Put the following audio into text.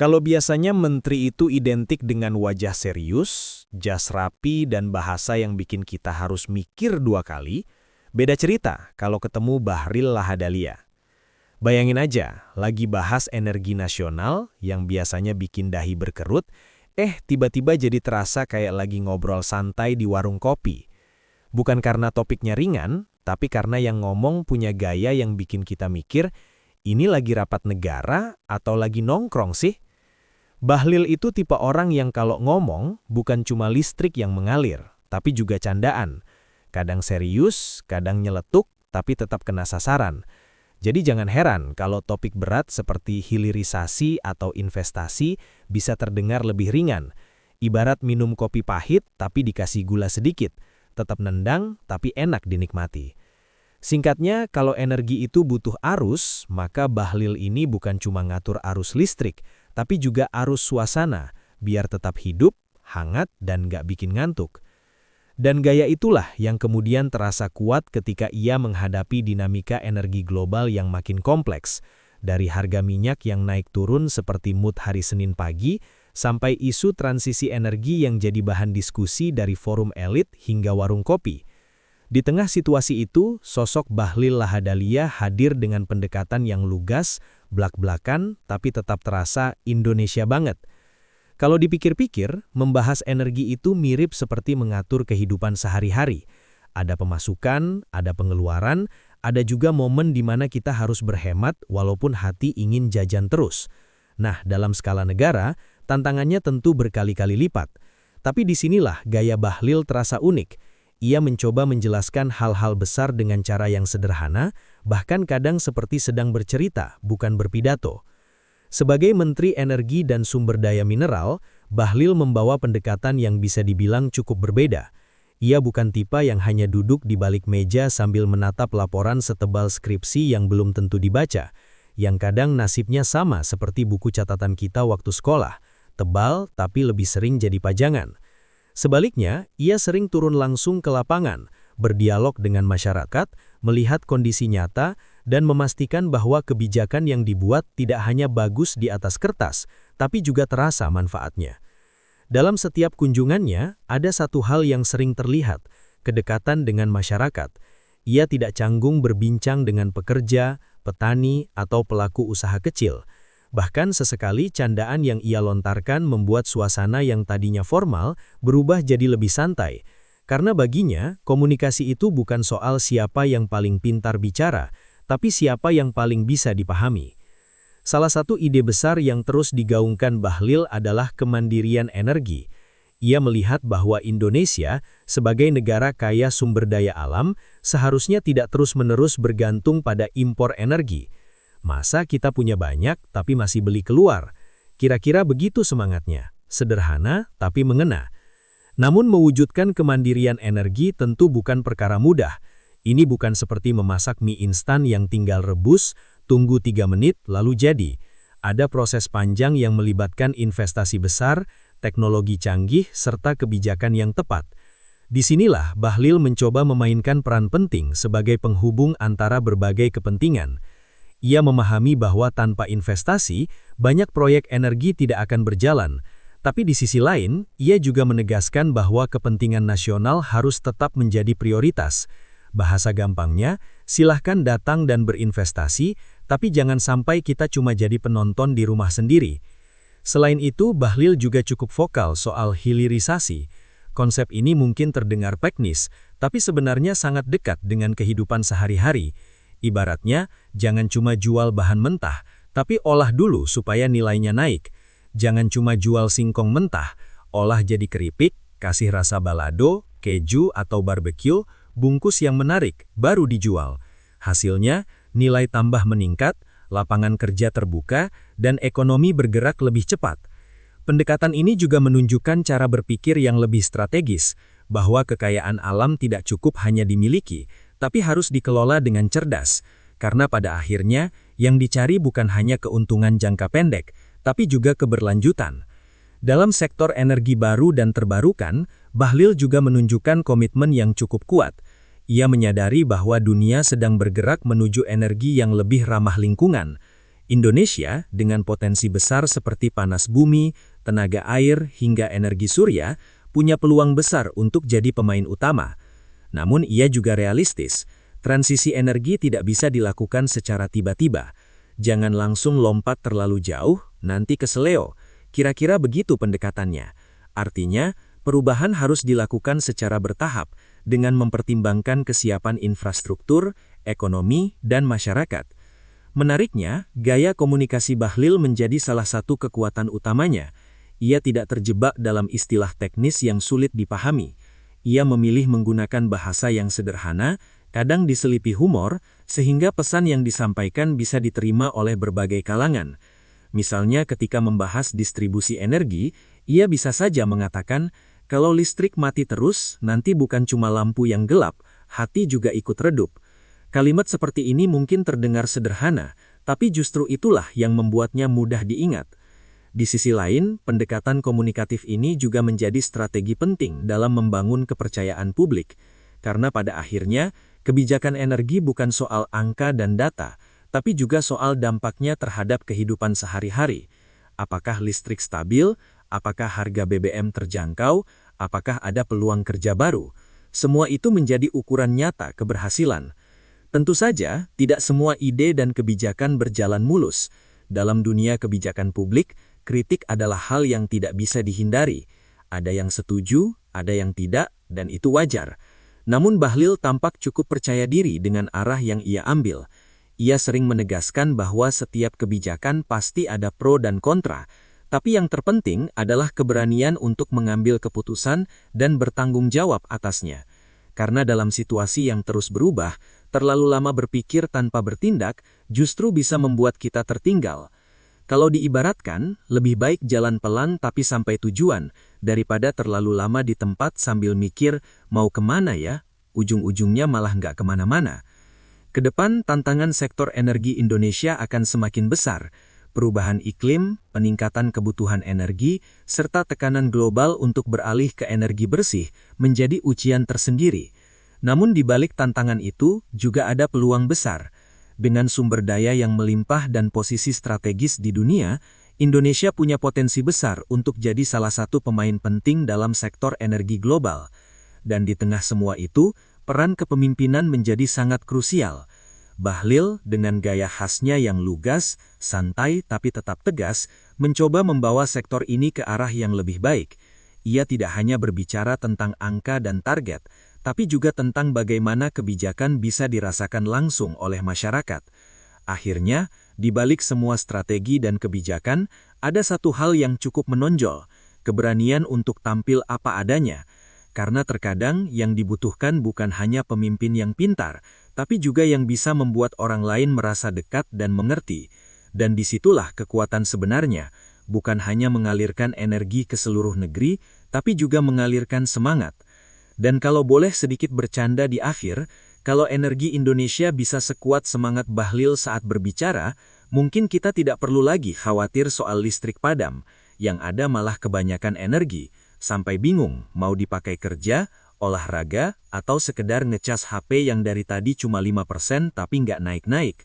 Kalau biasanya menteri itu identik dengan wajah serius, jas rapi, dan bahasa yang bikin kita harus mikir dua kali, beda cerita kalau ketemu Bahlil Lahadalia. Bayangin aja, lagi bahas energi nasional yang biasanya bikin dahi berkerut, tiba-tiba jadi terasa kayak lagi ngobrol santai di warung kopi. Bukan karena topiknya ringan, tapi karena yang ngomong punya gaya yang bikin kita mikir, ini lagi rapat negara atau lagi nongkrong sih? Bahlil itu tipe orang yang kalau ngomong bukan cuma listrik yang mengalir, tapi juga candaan. Kadang serius, kadang nyeletuk, tapi tetap kena sasaran. Jadi jangan heran kalau topik berat seperti hilirisasi atau investasi bisa terdengar lebih ringan. Ibarat minum kopi pahit tapi dikasih gula sedikit, tetap nendang tapi enak dinikmati. Singkatnya, kalau energi itu butuh arus, maka Bahlil ini bukan cuma ngatur arus listrik, tapi juga arus suasana, biar tetap hidup, hangat, dan gak bikin ngantuk. Dan gaya itulah yang kemudian terasa kuat ketika ia menghadapi dinamika energi global yang makin kompleks, dari harga minyak yang naik turun seperti mood hari Senin pagi, sampai isu transisi energi yang jadi bahan diskusi dari forum elit hingga warung kopi. Di tengah situasi itu, sosok Bahlil Lahadalia hadir dengan pendekatan yang lugas, blak-blakan, tapi tetap terasa Indonesia banget. Kalau dipikir-pikir, membahas energi itu mirip seperti mengatur kehidupan sehari-hari. Ada pemasukan, ada pengeluaran, ada juga momen di mana kita harus berhemat walaupun hati ingin jajan terus. Nah, dalam skala negara, tantangannya tentu berkali-kali lipat. Tapi disinilah gaya Bahlil terasa unik. Ia mencoba menjelaskan hal-hal besar dengan cara yang sederhana, bahkan kadang seperti sedang bercerita, bukan berpidato. Sebagai Menteri Energi dan Sumber Daya Mineral, Bahlil membawa pendekatan yang bisa dibilang cukup berbeda. Ia bukan tipe yang hanya duduk di balik meja sambil menatap laporan setebal skripsi yang belum tentu dibaca, yang kadang nasibnya sama seperti buku catatan kita waktu sekolah, tebal tapi lebih sering jadi pajangan. Sebaliknya, ia sering turun langsung ke lapangan, berdialog dengan masyarakat, melihat kondisi nyata, dan memastikan bahwa kebijakan yang dibuat tidak hanya bagus di atas kertas, tapi juga terasa manfaatnya. Dalam setiap kunjungannya, ada satu hal yang sering terlihat, kedekatan dengan masyarakat. Ia tidak canggung berbincang dengan pekerja, petani, atau pelaku usaha kecil. Bahkan sesekali candaan yang ia lontarkan membuat suasana yang tadinya formal berubah jadi lebih santai. Karena baginya, komunikasi itu bukan soal siapa yang paling pintar bicara, tapi siapa yang paling bisa dipahami. Salah satu ide besar yang terus digaungkan Bahlil adalah kemandirian energi. Ia melihat bahwa Indonesia, sebagai negara kaya sumber daya alam, seharusnya tidak terus-menerus bergantung pada impor energi. Masa kita punya banyak tapi masih beli keluar? Kira-kira begitu semangatnya, sederhana tapi mengena. Namun mewujudkan kemandirian energi tentu bukan perkara mudah. Ini bukan seperti memasak mie instan yang tinggal rebus, tunggu 3 menit lalu jadi. Ada proses panjang yang melibatkan investasi besar, teknologi canggih, serta kebijakan yang tepat. Disinilah Bahlil mencoba memainkan peran penting sebagai penghubung antara berbagai kepentingan. Ia memahami bahwa tanpa investasi, banyak proyek energi tidak akan berjalan. Tapi di sisi lain, ia juga menegaskan bahwa kepentingan nasional harus tetap menjadi prioritas. Bahasa gampangnya, silahkan datang dan berinvestasi, tapi jangan sampai kita cuma jadi penonton di rumah sendiri. Selain itu, Bahlil juga cukup vokal soal hilirisasi. Konsep ini mungkin terdengar teknis, tapi sebenarnya sangat dekat dengan kehidupan sehari-hari. Ibaratnya, jangan cuma jual bahan mentah, tapi olah dulu supaya nilainya naik. Jangan cuma jual singkong mentah, olah jadi keripik, kasih rasa balado, keju, atau barbecue, bungkus yang menarik, baru dijual. Hasilnya, nilai tambah meningkat, lapangan kerja terbuka, dan ekonomi bergerak lebih cepat. Pendekatan ini juga menunjukkan cara berpikir yang lebih strategis, bahwa kekayaan alam tidak cukup hanya dimiliki, tapi harus dikelola dengan cerdas, karena pada akhirnya yang dicari bukan hanya keuntungan jangka pendek, tapi juga keberlanjutan. Dalam sektor energi baru dan terbarukan, Bahlil juga menunjukkan komitmen yang cukup kuat. Ia menyadari bahwa dunia sedang bergerak menuju energi yang lebih ramah lingkungan. Indonesia, dengan potensi besar seperti panas bumi, tenaga air, hingga energi surya, punya peluang besar untuk jadi pemain utama. Namun ia juga realistis, transisi energi tidak bisa dilakukan secara tiba-tiba. Jangan langsung lompat terlalu jauh, nanti keseleo. Kira-kira begitu pendekatannya. Artinya, perubahan harus dilakukan secara bertahap, dengan mempertimbangkan kesiapan infrastruktur, ekonomi, dan masyarakat. Menariknya, gaya komunikasi Bahlil menjadi salah satu kekuatan utamanya. Ia tidak terjebak dalam istilah teknis yang sulit dipahami. Ia memilih menggunakan bahasa yang sederhana, kadang diselipi humor, sehingga pesan yang disampaikan bisa diterima oleh berbagai kalangan. Misalnya ketika membahas distribusi energi, ia bisa saja mengatakan, kalau listrik mati terus, nanti bukan cuma lampu yang gelap, hati juga ikut redup. Kalimat seperti ini mungkin terdengar sederhana, tapi justru itulah yang membuatnya mudah diingat. Di sisi lain, pendekatan komunikatif ini juga menjadi strategi penting dalam membangun kepercayaan publik, karena pada akhirnya, kebijakan energi bukan soal angka dan data, tapi juga soal dampaknya terhadap kehidupan sehari-hari. Apakah listrik stabil? Apakah harga BBM terjangkau? Apakah ada peluang kerja baru? Semua itu menjadi ukuran nyata keberhasilan. Tentu saja, tidak semua ide dan kebijakan berjalan mulus. Dalam dunia kebijakan publik, kritik adalah hal yang tidak bisa dihindari. Ada yang setuju, ada yang tidak, dan itu wajar. Namun Bahlil tampak cukup percaya diri dengan arah yang ia ambil. Ia sering menegaskan bahwa setiap kebijakan pasti ada pro dan kontra, tapi yang terpenting adalah keberanian untuk mengambil keputusan dan bertanggung jawab atasnya. Karena dalam situasi yang terus berubah, terlalu lama berpikir tanpa bertindak justru bisa membuat kita tertinggal. Kalau diibaratkan, lebih baik jalan pelan tapi sampai tujuan, daripada terlalu lama di tempat sambil mikir, mau kemana ya? Ujung-ujungnya malah nggak kemana-mana. Kedepan, tantangan sektor energi Indonesia akan semakin besar. Perubahan iklim, peningkatan kebutuhan energi, serta tekanan global untuk beralih ke energi bersih menjadi ujian tersendiri. Namun di balik tantangan itu juga ada peluang besar. Dengan sumber daya yang melimpah dan posisi strategis di dunia, Indonesia punya potensi besar untuk jadi salah satu pemain penting dalam sektor energi global. Dan di tengah semua itu, peran kepemimpinan menjadi sangat krusial. Bahlil, dengan gaya khasnya yang lugas, santai tapi tetap tegas, mencoba membawa sektor ini ke arah yang lebih baik. Ia tidak hanya berbicara tentang angka dan target, tapi juga tentang bagaimana kebijakan bisa dirasakan langsung oleh masyarakat. Akhirnya, di balik semua strategi dan kebijakan, ada satu hal yang cukup menonjol, keberanian untuk tampil apa adanya. Karena terkadang yang dibutuhkan bukan hanya pemimpin yang pintar, tapi juga yang bisa membuat orang lain merasa dekat dan mengerti. Dan disitulah kekuatan sebenarnya, bukan hanya mengalirkan energi ke seluruh negeri, tapi juga mengalirkan semangat. Dan kalau boleh sedikit bercanda di akhir, kalau energi Indonesia bisa sekuat semangat Bahlil saat berbicara, mungkin kita tidak perlu lagi khawatir soal listrik padam, yang ada malah kebanyakan energi, sampai bingung mau dipakai kerja, olahraga, atau sekedar ngecas HP yang dari tadi cuma 5% tapi nggak naik-naik.